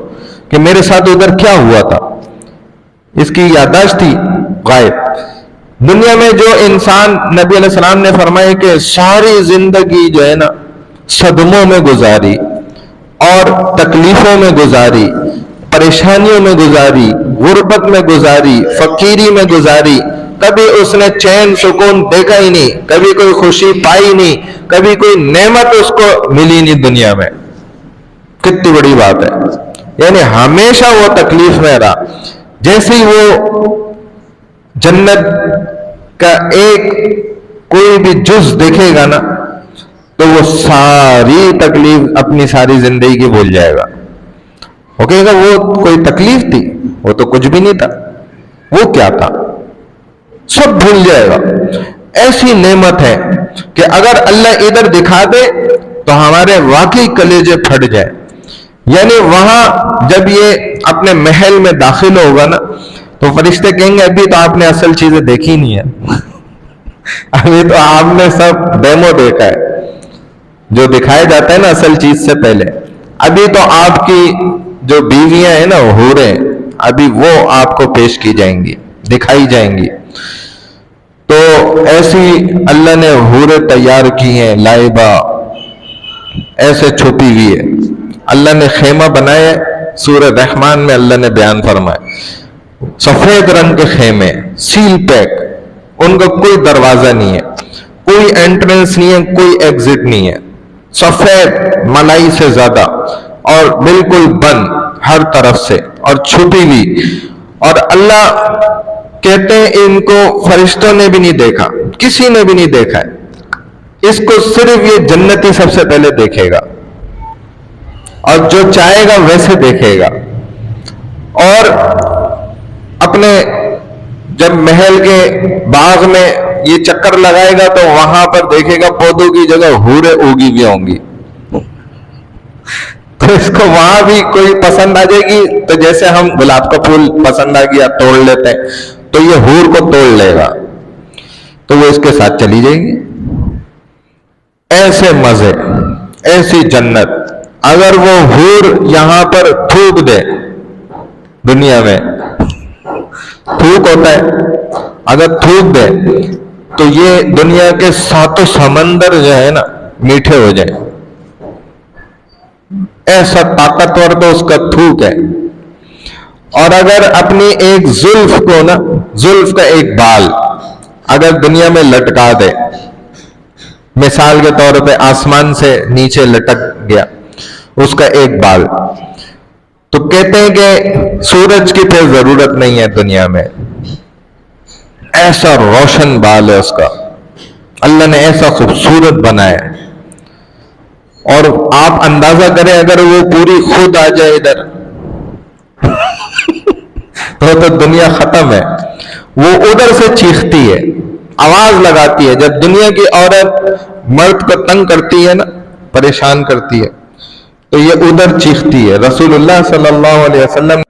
A: کہ میرے ساتھ ادھر کیا ہوا تھا، اس کی یادداشت تھی غائب. دنیا میں جو انسان، نبی علیہ السلام نے فرمایا کہ ساری زندگی جو ہے نا صدموں میں گزاری اور تکلیفوں میں گزاری، پریشانیوں میں گزاری، غربت میں گزاری، فقیری میں گزاری، کبھی اس نے چین سکون دیکھا ہی نہیں، کبھی کوئی خوشی پائی نہیں، کبھی کوئی نعمت اس کو ملی نہیں دنیا میں. کتنی بڑی بات ہے، یعنی ہمیشہ وہ تکلیف میں رہا. جیسے ہی وہ جنت کا ایک کوئی بھی جز دیکھے گا نا تو وہ ساری تکلیف اپنی ساری زندگی کی بھول جائے گا. وہ کہے گا وہ کوئی تکلیف تھی؟ وہ تو کچھ بھی نہیں تھا. وہ کیا تھا؟ سب بھول جائے گا. ایسی نعمت ہے کہ اگر اللہ ادھر دکھا دے تو ہمارے واقعی کلیجے پھٹ جائے. یعنی وہاں جب یہ اپنے محل میں داخل ہوگا نا تو فرشتے کہیں گے ابھی تو آپ نے اصل چیزیں دیکھی نہیں ہے, ابھی تو آپ نے سب ڈیمو دیکھا ہے, جو دکھایا جاتا ہے نا اصل چیز سے پہلے. ابھی تو آپ کی جو بیویاں ہیں نا حوریں, ابھی وہ آپ کو پیش کی جائیں گی, دکھائی جائیں گی. تو ایسی اللہ نے حوریں تیار کی ہیں لائبہ, ایسے چھپی ہوئی ہے. اللہ نے خیمہ بنائے, سورہ رحمان میں اللہ نے بیان فرمائے, سفید رنگ کے خیمے, سیل پیک, ان کا کوئی دروازہ نہیں ہے, کوئی انٹرنس نہیں ہے, کوئی ایگزٹ نہیں ہے, سفید ملائی سے زیادہ اور بالکل بند ہر طرف سے اور چھپی ہوئی. اور اللہ کہتے ہیں ان کو فرشتوں نے بھی نہیں دیکھا, کسی نے بھی نہیں دیکھا ہے, اس کو صرف یہ جنتی سب سے پہلے دیکھے گا اور جو چاہے گا ویسے دیکھے گا. اور اپنے جب محل کے باغ میں یہ چکر لگائے گا تو وہاں پر دیکھے گا پودوں کی جگہ حوریں اگی ہوئی ہوں گی, تو اس کو وہاں بھی کوئی پسند آ جائے گی. تو جیسے ہم گلاب کا پھول پسند آ گیا توڑ لیتے ہیں, تو یہ حور کو توڑ لے گا تو وہ اس کے ساتھ چلی جائے گی. ایسے مزے, ایسی جنت. اگر وہ حور یہاں پر تھوک دے, دنیا میں تھوک ہوتا ہے, اگر تھوک دے تو یہ دنیا کے 7 سمندر جو ہے نا میٹھے ہو جائیں. ایسا طاقتور تو اس کا تھوک ہے. اور اگر اپنی ایک زلف کو نا, زلف کا ایک بال اگر دنیا میں لٹکا دے, مثال کے طور پہ آسمان سے نیچے لٹک گیا اس کا ایک بال, تو کہتے ہیں کہ سورج کی پھر ضرورت نہیں ہے دنیا میں. ایسا روشن بال ہے اس کا, اللہ نے ایسا خوبصورت بنایا. اور آپ اندازہ کریں اگر وہ پوری خود آ جائے ادھر تو دنیا ختم ہے. وہ ادھر سے چیختی ہے, آواز لگاتی ہے. جب دنیا کی عورت مرد کو تنگ کرتی ہے نا, پریشان کرتی ہے, تو یہ ادھر چیختی ہے. رسول اللہ صلی اللہ علیہ وسلم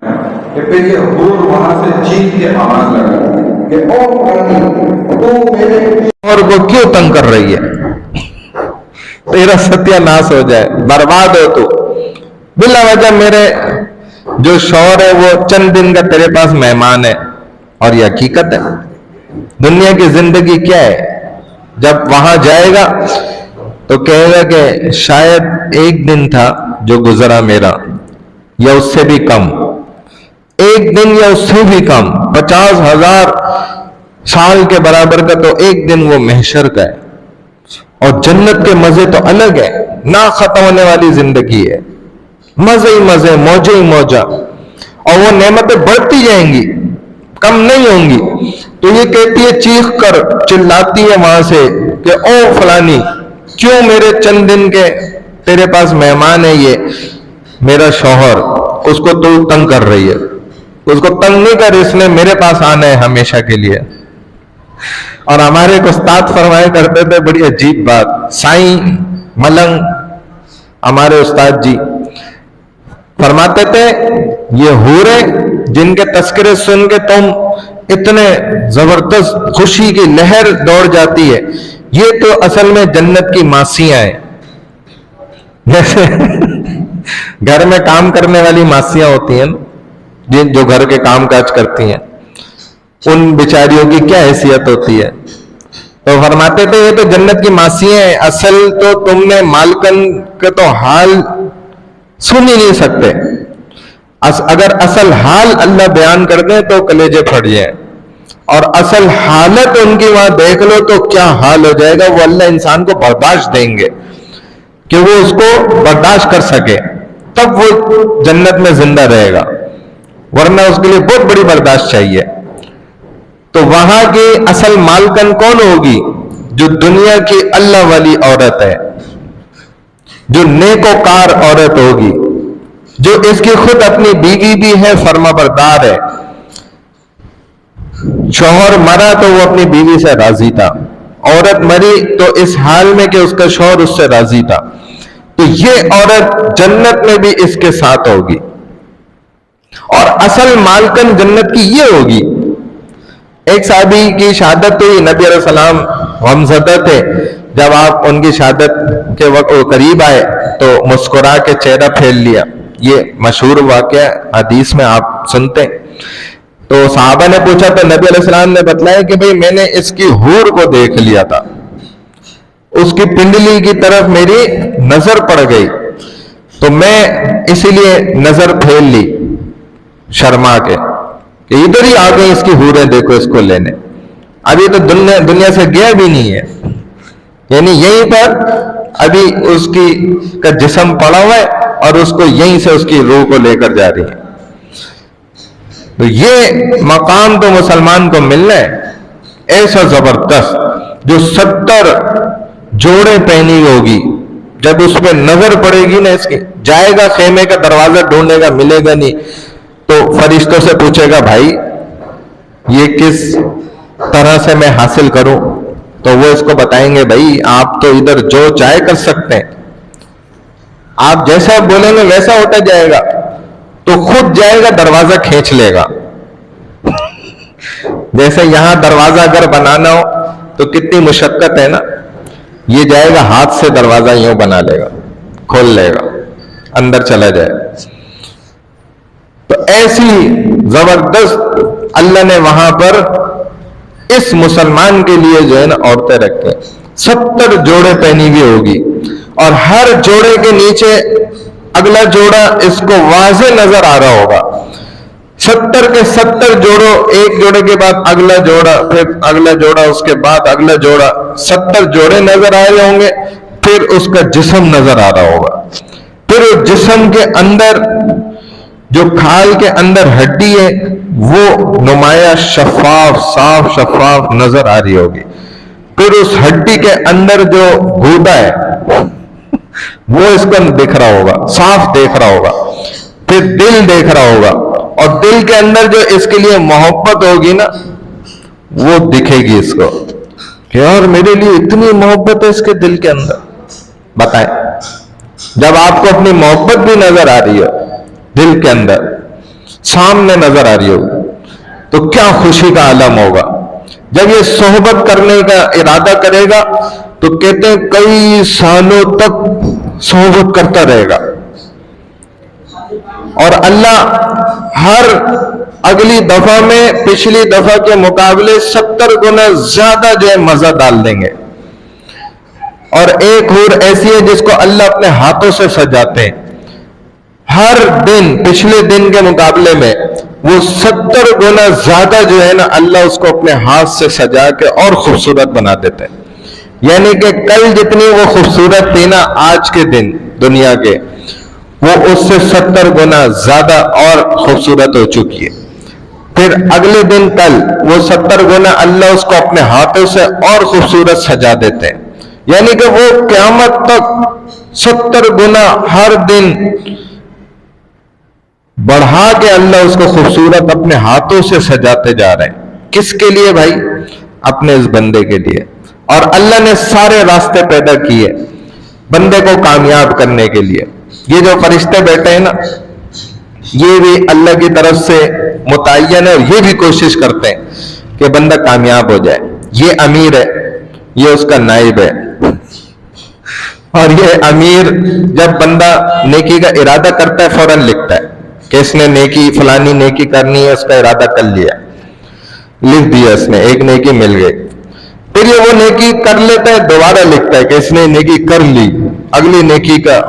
A: کہ پھر یہ حور وہاں سے چیخ کے آواز لگاتی ہے کہ او رانی تو میرے شوہر کو کیوں تنگ کر رہی ہے, تیرا ستیہ ناش ہو جائے, برباد ہو تو. بلا وجہ میرے جو شوہر ہے وہ چند دن کا تیرے پاس مہمان ہے. اور یہ حقیقت ہے. دنیا کی زندگی کیا ہے, جب وہاں جائے گا تو کہے گا کہ شاید ایک دن تھا جو گزرا میرا, یا اس سے بھی کم, ایک دن یا اس سے بھی کم, 50,000 سال کے برابر کا تو ایک دن وہ محشر کا ہے. اور جنت کے مزے تو الگ ہے, نہ ختم ہونے والی زندگی ہے, مزے ہی مزے, موجے ہی موجہ. اور وہ نعمتیں بڑھتی جائیں گی, کم نہیں ہوں گی. تو یہ کہتی ہے, چیخ کر چلاتی ہے وہاں سے کہ او فلانی, کیوں میرے چند دن کے تیرے پاس مہمان ہے یہ میرا شوہر, اس کو تو تنگ کر رہی ہے. اس کو تنگ نہیں کر, اس نے میرے پاس آنا ہے ہمیشہ کے لیے. اور ہمارے ایک استاد فرمایا کرتے تھے بڑی عجیب بات, سائیں ملنگ ہمارے استاد جی فرماتے تھے, یہ حوریں جن کے تذکرے سن کے تم اتنے زبردست خوشی کی لہر دوڑ جاتی ہے, یہ تو اصل میں جنت کی ماسیاں ہیں. جیسے گھر میں کام کرنے والی ماسیاں ہوتی ہیں جو گھر کے کام کاج کرتی ہیں, ان بیچاریوں کی کیا حیثیت ہوتی ہے. تو فرماتے تھے یہ تو جنت کی ماسیاں ہیں, اصل تو تم نے مالکن کا تو حال سن ہی نہیں سکتے. اگر اصل حال اللہ بیان کر دیں تو کلیجے پھٹ جائیں, اور اصل حالت ان کی وہاں دیکھ لو تو کیا حال ہو جائے گا. وہ اللہ انسان کو برداشت دیں گے کہ وہ اس کو برداشت کر سکے, تب وہ جنت میں زندہ رہے گا, ورنہ اس کے لیے بہت بڑی برداشت چاہیے. تو وہاں کی اصل مالکن کون ہوگی؟ جو دنیا کی اللہ والی عورت ہے، جو نیکوکار عورت ہوگی، جو اس کی خود اپنی بیوی بھی ہے، فرما بردار ہے، شوہر مرا تو وہ اپنی بیوی سے راضی تھا، عورت مری تو اس حال میں کہ اس کا شوہر اس سے راضی تھا، تو یہ عورت جنت میں بھی اس کے ساتھ ہوگی، اور اصل مالکن جنت کی یہ ہوگی۔ ایک صحابی کی شہادت ہوئی، نبی علیہ السلام غمزدہ تھے، جب آپ ان کی شہادت کے وقت وہ قریب آئے تو مسکرا کے چہرہ پھیر لیا، یہ مشہور واقعہ حدیث میں آپ سنتے ہیں۔ تو صحابہ نے پوچھا تو نبی علیہ السلام نے بتلایا کہ بھئی میں نے اس کی حور کو دیکھ لیا تھا، اس کی پنڈلی کی طرف میری نظر پڑ گئی تو میں اسی لیے نظر پھیر لی شرما کے کہ ادھر ہی آ گئی اس کی حوریں، دیکھو اس کو لینے، ابھی تو دنیا سے گیا بھی نہیں ہے، یعنی یہیں پر ابھی اس کی کا جسم پڑا ہوا ہے اور اس کو یہیں سے اس کی روح کو لے کر جا رہی ہے۔ تو یہ مقام تو مسلمان کو ملنا ہے، ایسا زبردست، جو 70 جوڑے پہنی ہوگی، جب اس پہ نظر پڑے گی نا اس کی، جائے گا خیمے کا دروازہ ڈھونڈے گا، ملے گا نہیں، تو فرشتوں سے پوچھے گا بھائی یہ کس طرح سے میں حاصل کروں؟ تو وہ اس کو بتائیں گے بھائی آپ تو ادھر جو چاہے کر سکتے ہیں، آپ جیسا بولیں گے ویسا ہوتا جائے گا، تو خود جائے گا دروازہ کھینچ لے گا۔ جیسے یہاں دروازہ اگر بنانا ہو تو کتنی مشقت ہے نا، یہ جائے گا ہاتھ سے دروازہ یوں بنا لے گا، کھول لے گا، اندر چلا جائے۔ تو ایسی زبردست اللہ نے وہاں پر اس مسلمان کے لیے جو ہے نا عورتیں رکھیں، 70 جوڑے پہنی ہوئی ہوگی، اور ہر جوڑے کے نیچے اگلا جوڑا اس کو واضح نظر آ رہا ہوگا، 70 کے 70 جوڑوں، ایک جوڑے کے بعد اگلا جوڑا، پھر اگلا جوڑا، اس کے بعد اگلا جوڑا، 70 جوڑے نظر آ رہے ہوں گے، پھر اس کا جسم نظر آ رہا ہوگا، پھر اس جسم کے اندر جو کھال کے اندر ہڈی ہے وہ نمایاں شفاف، صاف شفاف نظر آ رہی ہوگی، پھر اس ہڈی کے اندر جو گودا ہے وہ اس کو دیکھ رہا ہوگا، صاف دیکھ رہا ہوگا، پھر دل دیکھ رہا ہوگا، اور دل کے اندر جو اس کے لیے محبت ہوگی نا وہ دکھے گی اس کو کہ یار میرے لیے اتنی محبت ہے اس کے دل کے اندر۔ بتائیں جب آپ کو اپنی محبت بھی نظر آ رہی ہے دل کے اندر، سامنے نظر آ رہی ہوگی، تو کیا خوشی کا عالم ہوگا۔ جب یہ صحبت کرنے کا ارادہ کرے گا تو کہتے ہیں کئی سالوں تک صحبت کرتا رہے گا، اور اللہ ہر اگلی دفعہ میں پچھلی دفعہ کے مقابلے 70 گنا زیادہ جو ہے مزہ ڈال دیں گے۔ اور ایک حور ایسی ہے جس کو اللہ اپنے ہاتھوں سے سجاتے ہیں، ہر دن پچھلے دن کے مقابلے میں وہ 70 گنا زیادہ جو ہے نا اللہ اس کو اپنے ہاتھ سے سجا کے اور خوبصورت بنا دیتے ہیں، یعنی کہ کل جتنی وہ خوبصورت تھی نا آج کے دن دنیا کے، وہ اس سے 70 گنا زیادہ اور خوبصورت ہو چکی ہے۔ پھر اگلے دن کل وہ 70 گنا اللہ اس کو اپنے ہاتھوں سے اور خوبصورت سجا دیتے ہیں، یعنی کہ وہ قیامت تک 70 گنا ہر دن بڑھا کے اللہ اس کو خوبصورت اپنے ہاتھوں سے سجاتے جا رہے ہیں۔ کس کے لیے بھائی؟ اپنے اس بندے کے لیے۔ اور اللہ نے سارے راستے پیدا کیے بندے کو کامیاب کرنے کے لیے۔ یہ جو فرشتے بیٹھے ہیں نا یہ بھی اللہ کی طرف سے متعین ہے، اور یہ بھی کوشش کرتے ہیں کہ بندہ کامیاب ہو جائے۔ یہ امیر ہے، یہ اس کا نائب ہے، اور یہ امیر جب بندہ نیکی کا ارادہ کرتا ہے فوراً لکھتا ہے کہ اس نے نیکی فلانی نیکی کرنی ہے، اس کا ارادہ کر لیا، لکھ دیا، اس نے ایک نیکی مل گئی۔ پھر یہ وہ نیکی کر لیتا ہے، دوبارہ لکھتا ہے کہ اس نے نیکی کر لی، اگلی نیکی کا،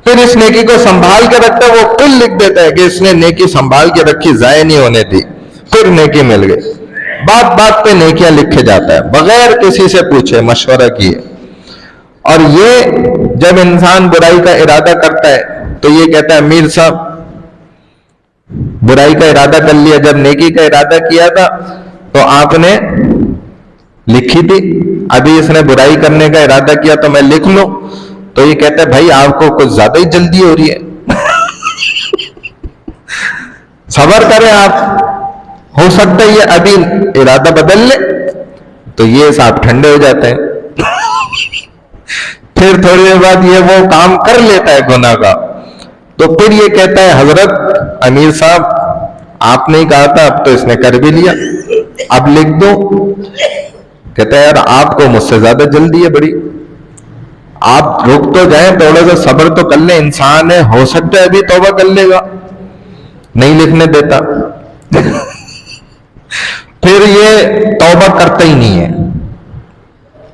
A: پھر اس نیکی کو سنبھال کے رکھتا ہے، وہ کل لکھ دیتا ہے کہ اس نے نیکی سنبھال کے رکھی، ضائع نہیں ہونے دی، پھر نیکی مل گئی۔ بات بات پہ نیکیاں لکھے جاتا ہے بغیر کسی سے پوچھے، مشورہ کیے۔ اور یہ جب انسان برائی کا ارادہ کرتا ہے تو یہ کہتا ہے امیر صاحب برائی کا ارادہ کر لیا، جب نیکی کا ارادہ کیا تھا تو آپ نے لکھی تھی، ابھی اس نے برائی کرنے کا ارادہ کیا تو میں لکھ لوں؟ تو یہ کہتا ہے بھائی آپ کو کچھ زیادہ ہی جلدی ہو رہی ہے، صبر کریں آپ، ہو سکتا ہے یہ ابھی ارادہ بدل لے۔ تو یہ صاحب ٹھنڈے ہو جاتے ہیں۔ پھر تھوڑی دیر بعد یہ وہ کام کر لیتا ہے گناہ کا، تو پھر یہ کہتا ہے حضرت امیر صاحب آپ نے کہا تھا، اب تو اس نے کر بھی لیا، اب لکھ دو۔ کہتا ہے یار آپ کو مجھ سے زیادہ جلدی ہے بڑی، آپ رک تو جائیں، تھوڑا سا صبر تو کر لیں، انسان ہے، ہو سکتا ہے ابھی توبہ کر لے گا، نہیں لکھنے دیتا۔ پھر یہ توبہ کرتا ہی نہیں ہے،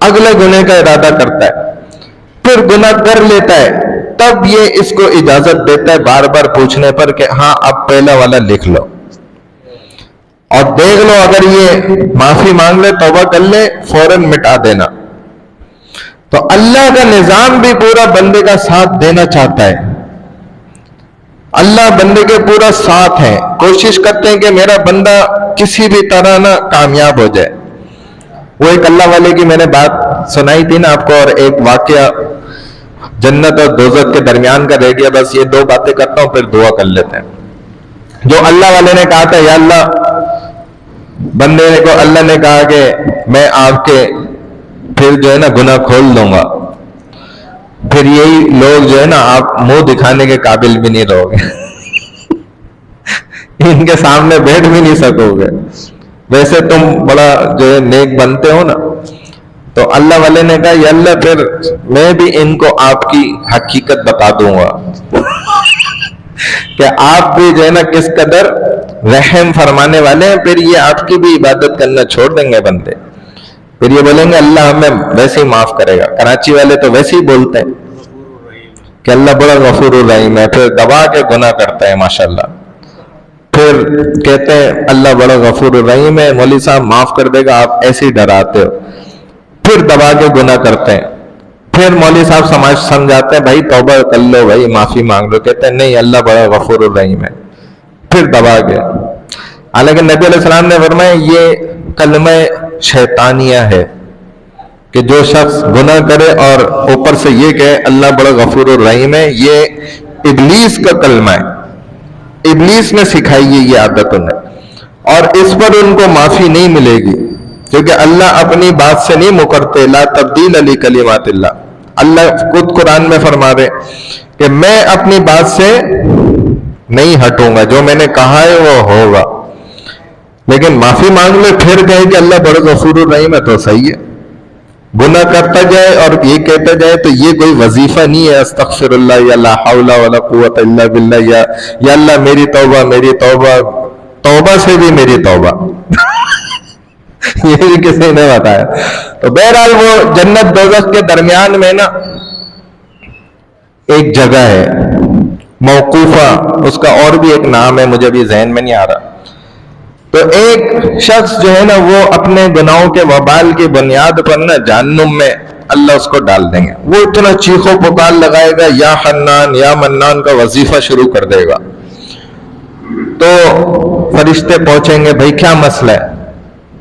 A: اگلے گناہ کا ارادہ کرتا ہے، پھر گناہ کر لیتا ہے، تب یہ اس کو اجازت دیتا ہے بار بار پوچھنے پر کہ ہاں اب پہلا والا لکھ لو اور دیکھ لو، اگر یہ معافی مانگ لے، توبہ کر لے، فوراً مٹا دینا۔ تو اللہ کا نظام بھی پورا بندے کا ساتھ دینا چاہتا ہے، اللہ بندے کے پورا ساتھ ہے، کوشش کرتے ہیں کہ میرا بندہ کسی بھی طرح نہ کامیاب ہو جائے۔ وہ ایک اللہ والے کی میں نے بات سنائی تھی نا آپ کو، اور ایک واقعہ جنت اور دوزخ کے درمیان کا رہ گیا، بس یہ دو باتیں کرتا ہوں پھر دعا کر لیتے ہیں۔ جو اللہ والے نے کہا تھا یا اللہ، بندے کو اللہ نے کہا کہ میں آپ کے پھر جو ہے نا گناہ کھول دوں گا، پھر یہی لوگ جو ہے نا آپ منہ دکھانے کے قابل بھی نہیں رہو گے، ان کے سامنے بیٹھ بھی نہیں سکو گے، ویسے تم بڑا جو ہے نیک بنتے ہو نا۔ تو اللہ والے نے کہا یا اللہ پھر میں بھی ان کو آپ کی حقیقت بتا دوں گا کہ آپ بھی جو ہے نا کس قدر رحم فرمانے والے ہیں، پھر یہ آپ کی بھی عبادت کرنا چھوڑ دیں گے بندے، پھر یہ بولیں گے اللہ ہمیں ویسے ہی معاف کرے گا۔ کراچی والے تو ویسے ہی بولتے ہیں کہ اللہ بڑا غفور الرحیم ہے، پھر دبا کے گناہ کرتا ہے ماشاءاللہ، پھر کہتے ہیں اللہ بڑا غفور الرحیم ہے، مولوی صاحب معاف کر دے گا، آپ ایسے ہی ڈراتے ہو، پھر دبا کے گناہ کرتے ہیں، پھر مولوی صاحب سمجھاتے ہیں بھائی توبہ کر لو، بھائی معافی مانگ لو، کہتے ہیں نہیں اللہ بڑا غفور الرحیم ہے، پھر دبا کے۔ حالانکہ نبی علیہ السلام نے فرمایا یہ کلمہ شیطانیہ ہے کہ جو شخص گناہ کرے اور اوپر سے یہ کہے اللہ بڑا غفور الرحیم ہے، یہ ابلیس کا کلمہ ہے، ابلیس نے سکھائی ہے یہ عادت انہیں، اور اس پر ان کو معافی نہیں ملے گی، کیونکہ اللہ اپنی بات سے نہیں مکرتے، لا تبدیل لکلمات اللہ، اللہ خود قرآن میں فرما رہے کہ میں اپنی بات سے نہیں ہٹوں گا، جو میں نے کہا ہے وہ ہوگا۔ لیکن معافی مانگ لے پھر کہے کہ اللہ بڑا غفور الرحیم ہے تو صحیح ہے، گناہ کرتا جائے اور یہ کہتا جائے تو یہ کوئی وظیفہ نہیں ہے استغفر اللہ یا لا حول ولا قوت الا باللہ یا اللہ میری توبہ میری توبہ، توبہ سے بھی میری توبہ یہ بھی کسی نے بتایا۔ تو بہرحال وہ جنت دوزخ کے درمیان میں نا ایک جگہ ہے موقوفہ، اس کا اور بھی ایک نام ہے مجھے ابھی ذہن میں نہیں آ رہا۔ تو ایک شخص جو ہے نا وہ اپنے گناہوں کے وبال کی بنیاد پر نا جہنم میں اللہ اس کو ڈال دیں گے، وہ اتنا چیخو پکار لگائے گا یا حنان یا منان کا وظیفہ شروع کر دے گا۔ تو فرشتے پہنچیں گے بھائی کیا مسئلہ ہے،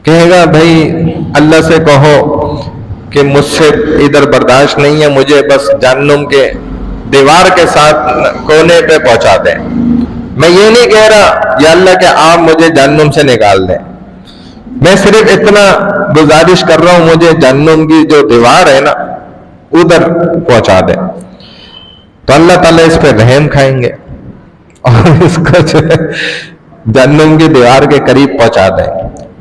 A: کہے گا بھائی اللہ سے کہو کہ مجھ سے ادھر برداشت نہیں ہے، مجھے بس جہنم کے دیوار کے ساتھ کونے پہ پہنچا دیں، میں یہ نہیں کہہ رہا یا اللہ کہ آپ مجھے جہنم سے نکال دیں، میں صرف اتنا گزارش کر رہا ہوں مجھے جہنم کی جو دیوار ہے نا ادھر پہنچا دیں۔ تو اللہ تعالیٰ اس پہ رحم کھائیں گے اور اس کو جو ہے جہنم کی دیوار کے قریب پہنچا دیں،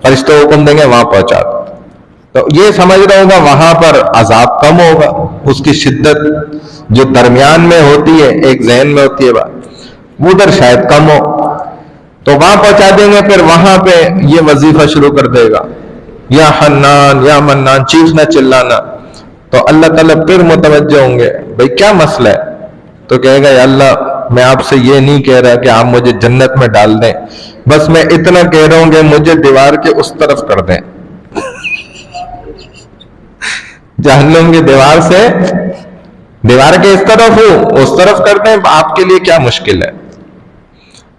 A: فرشتے حکم دیں گے وہاں پہنچا دیں۔ تو یہ سمجھ رہا ہوگا وہاں پر عذاب کم ہوگا، اس کی شدت جو درمیان میں ہوتی ہے ایک ذہن میں ہوتی ہے بات، ادھر شاید کم ہو، تو وہاں پہنچا دیں گے، پھر وہاں پہ یہ وظیفہ شروع کر دے گا یا حنان یا منان، چیخنا چلانا۔ تو اللہ تعالیٰ پھر متوجہ ہوں گے بھئی کیا مسئلہ ہے، تو کہے گا یا اللہ میں آپ سے یہ نہیں کہہ رہا کہ آپ مجھے جنت میں ڈال دیں، بس میں اتنا کہہ رہا ہوں کہ مجھے دیوار کے اس طرف کر دیں جہنم کی دیوار سے، دیوار کے اس طرف ہوں اس طرف کر دیں، آپ کے لیے کیا مشکل ہے۔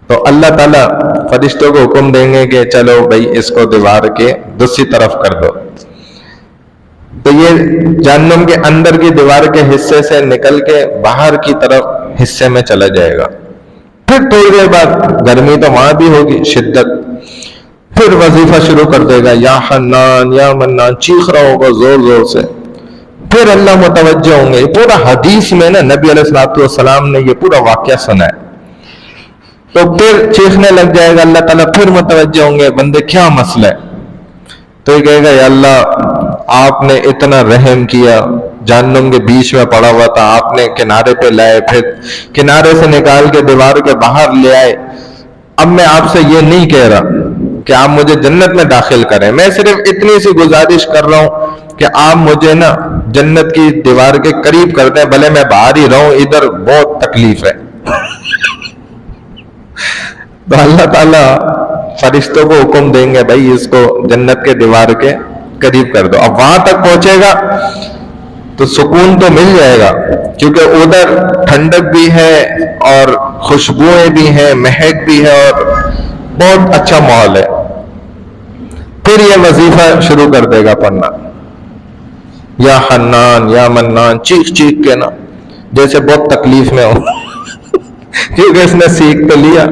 A: تو اللہ تعالیٰ فرشتوں کو حکم دیں گے کہ چلو بھائی اس کو دیوار کے دوسری طرف کر دو، تو یہ جہنم کے اندر کی دیوار کے حصے سے نکل کے باہر کی طرف حصے میں چلا جائے گا۔ پھر تھوڑی دیر بعد گرمی تو وہاں بھی ہوگی شدت، پھر وظیفہ شروع کر دے گا، یا حنان یا منان، چیخ رہا ہوگا زور زور سے، پھر اللہ متوجہ ہوں گے۔ یہ پورا حدیث میں نا نبی علیہ الصلوۃ والسلام نے یہ پورا واقعہ سنا ہے، تو پھر چیخنے لگ جائے گا اللہ تعالیٰ، پھر متوجہ ہوں گے بندے کیا مسئلہ ہے، تو یہ کہے گا یا اللہ آپ نے اتنا رحم کیا، جہنم کے بیچ میں پڑا ہوا تھا، آپ نے کنارے پہ لائے، پھر کنارے سے نکال کے دیوار کے باہر لے آئے، اب میں آپ سے یہ نہیں کہہ رہا کہ آپ مجھے جنت میں داخل کریں، میں صرف اتنی سی گزارش کر رہا ہوں کہ آپ مجھے نا جنت کی دیوار کے قریب کر دیں، بھلے میں باہر ہی رہوں، ادھر بہت تکلیف ہے۔ تو اللہ تعالیٰ فرشتوں کو حکم دیں گے بھائی اس کو جنت کے دیوار کے قریب کر دو۔ اب وہاں تک پہنچے گا تو سکون تو مل جائے گا، کیونکہ ادھر ٹھنڈک بھی ہے اور خوشبوئیں بھی ہیں، مہک بھی ہے اور بہت اچھا ماحول ہے۔ پھر یہ وظیفہ شروع کر دے گا پڑھنا، یا حنان یا منان، چیخ چیخ کے نا جیسے بہت تکلیف میں ہو، کیونکہ اس نے سیکھ تو لیا،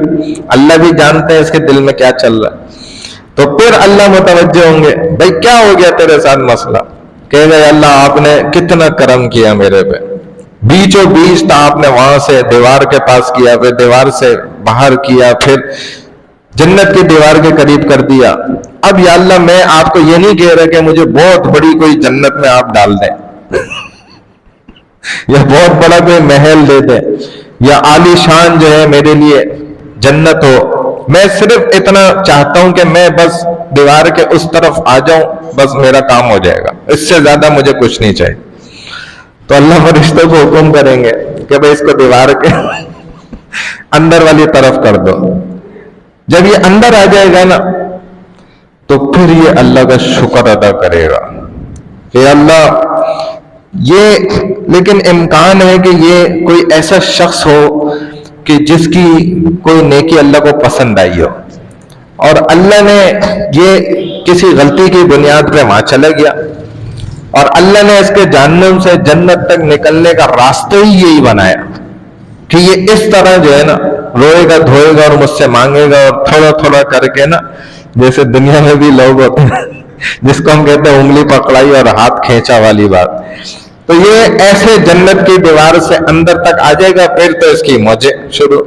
A: اللہ بھی جانتے ہیں اس کے دل میں کیا چل رہا ہے۔ تو پھر اللہ متوجہ ہوں گے، بھائی کیا ہو گیا تیرے ساتھ مسئلہ، کہے گا اللہ آپ نے کتنا کرم کیا میرے پہ، بیچوں بیچ تھا، آپ نے وہاں سے دیوار کے پاس کیا، پھر دیوار سے باہر کیا، پھر جنت کی دیوار کے قریب کر دیا۔ اب یا اللہ میں آپ کو یہ نہیں کہہ رہا کہ مجھے بہت بڑی کوئی جنت میں آپ ڈال دیں یا بہت بڑا کوئی محل دے دیں یا عالی شان جو ہے میرے لیے جنت ہو، میں صرف اتنا چاہتا ہوں کہ میں بس دیوار کے اس طرف آ جاؤں، بس میرا کام ہو جائے گا، اس سے زیادہ مجھے کچھ نہیں چاہیے۔ تو اللہ فرشتوں کو حکم کریں گے کہ بھائی اس کو دیوار کے اندر والی طرف کر دو۔ جب یہ اندر آ جائے گا نا تو پھر یہ اللہ کا شکر ادا کرے گا کہ اللہ یہ، لیکن امکان ہے کہ یہ کوئی ایسا شخص ہو کہ جس کی کوئی نیکی اللہ کو پسند آئی ہو، اور اللہ نے یہ کسی غلطی کی بنیاد پہ وہاں چلا گیا، اور اللہ نے اس کے جہنم سے جنت تک نکلنے کا راستہ ہی یہی بنایا کہ یہ اس طرح جو ہے نا روئے گا دھوئے گا اور مجھ سے مانگے گا، اور تھوڑا تھوڑا کر کے نا، جیسے دنیا میں بھی لوگ ہوتے ہیں جس کو ہم کہتے ہیں انگلی پکڑائی اور ہاتھ کھینچا والی بات، تو یہ ایسے جنت کی دیوار سے اندر تک آ جائے گا، پھر تو اس کی موجیں شروع۔